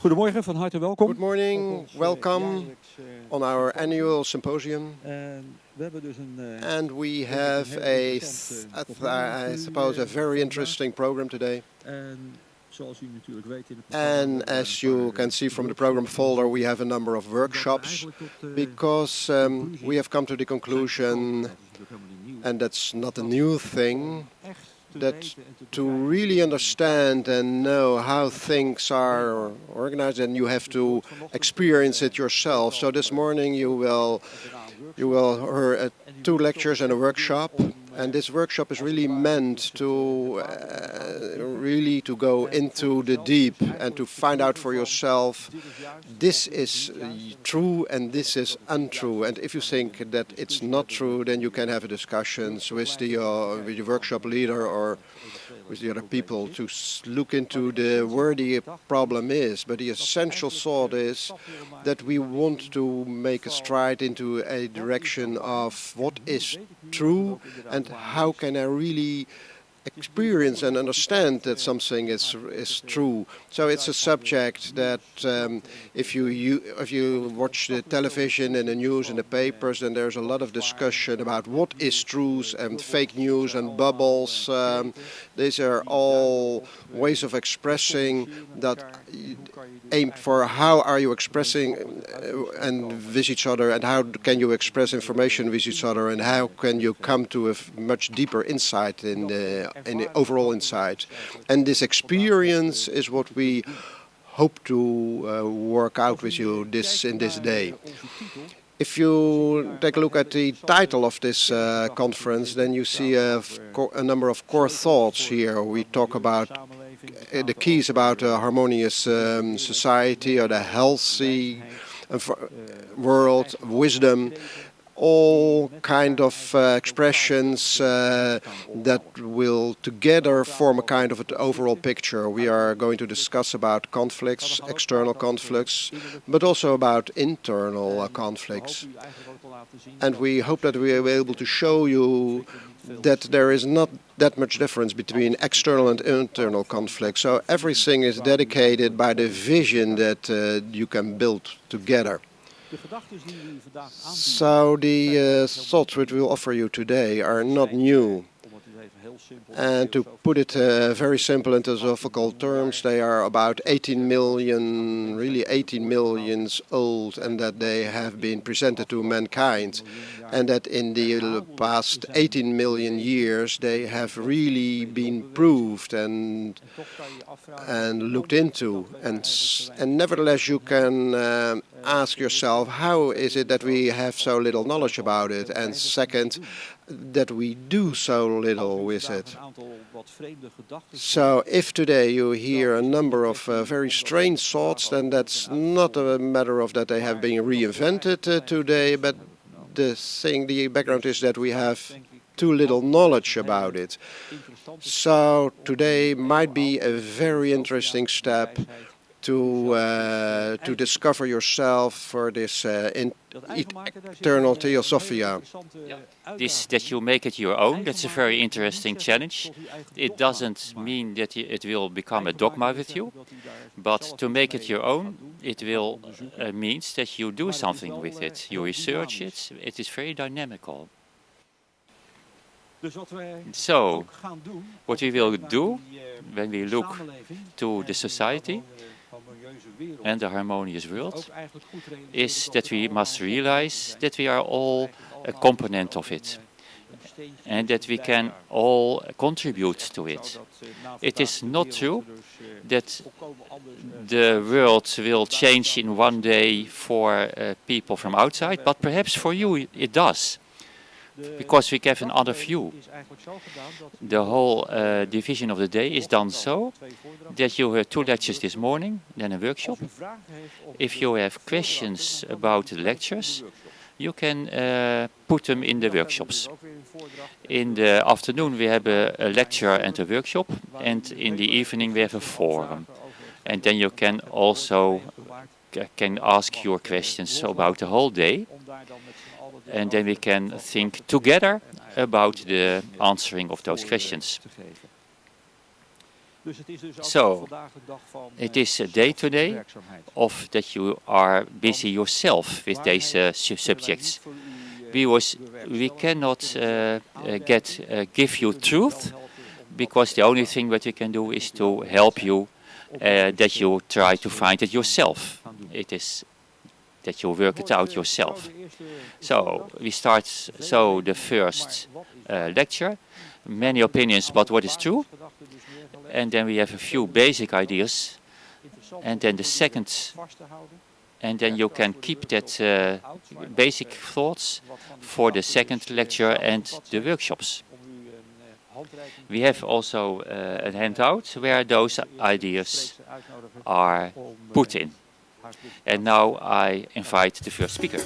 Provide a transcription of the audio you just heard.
Goedemorgen, van harte welkom. Good morning, welcome on our annual symposium. And we have I suppose, a very interesting program today. And as you can see from the program folder, we have a number of workshops because we have come to the conclusion, and that's not a new thing, that to really understand and know how things are organized, and you have to experience it yourself. So this morning you will hear 2 lectures and a workshop, and this workshop is really meant to really to go into the deep and to find out for yourself, this is true and this is untrue. And if you think that it's not true, then you can have discussions with the workshop leader or with the other people to look into where the problem is. But the essential thought is that we want to make a stride into a direction of what is true and how can I really experience and understand that something is true. So it's a subject that if you watch the television and the news and the papers, then there's a lot of discussion about what is truth and fake news and bubbles. These are all ways of expressing that aimed for how are you expressing and with each other, and how can you express information with each other, and how can you come to a much deeper insight in the overall insight. And this experience is what we hope to work out with you in this day. If you take a look at the title of this conference, then you see a number of core thoughts here. We talk about the keys about a harmonious society or the healthy world, wisdom, all kind of expressions that will together form a kind of an overall picture. We are going to discuss about conflicts, external conflicts, but also about internal conflicts. And we hope that we are able to show you that there is not that much difference between external and internal conflicts. So everything is dedicated by the vision that you can build together. So the thoughts which we'll offer you today are not new. And to put it very simple in Theosophical terms, they are about 18 million, really 18 millions old, and that they have been presented to mankind. And that in the past 18 million years they have really been proved and looked into. And nevertheless you can ask yourself, how is it that we have so little knowledge about it? And second, that we do so little with it. So if today you hear a number of very strange thoughts, then that's not a matter of that they have been reinvented today, but the background is that we have too little knowledge about it. So today might be a very interesting step to discover yourself for this eternal Theosophia. This, that you make it your own, that's a very interesting challenge. It doesn't mean that it will become a dogma with you, but to make it your own, it will means that you do something with it. You research it, it is very dynamical. So, what we will do when we look to the society and the harmonious world is that we must realize that we are all a component of it and that we can all contribute to it. It is not true that the world will change in one day for people from outside, but perhaps for you it does, because we have another view. The whole division of the day is done so that you have 2 lectures this morning, then a workshop. If you have questions about the lectures, you can put them in the workshops. In the afternoon we have a lecture and a workshop, and in the evening we have a forum. And then you can also can ask your questions about the whole day. And then we can think together about the answering of those questions. So, it is a day today of that you are busy yourself with these subjects. We cannot give you truth, because the only thing that we can do is to help you that you try to find it yourself. It is that you work it out yourself. So we start the first lecture, many opinions about what is true, and then we have a few basic ideas, and then the second, and then you can keep that basic thoughts for the second lecture and the workshops. We have also a handout where those ideas are put in. And now I invite the first speaker.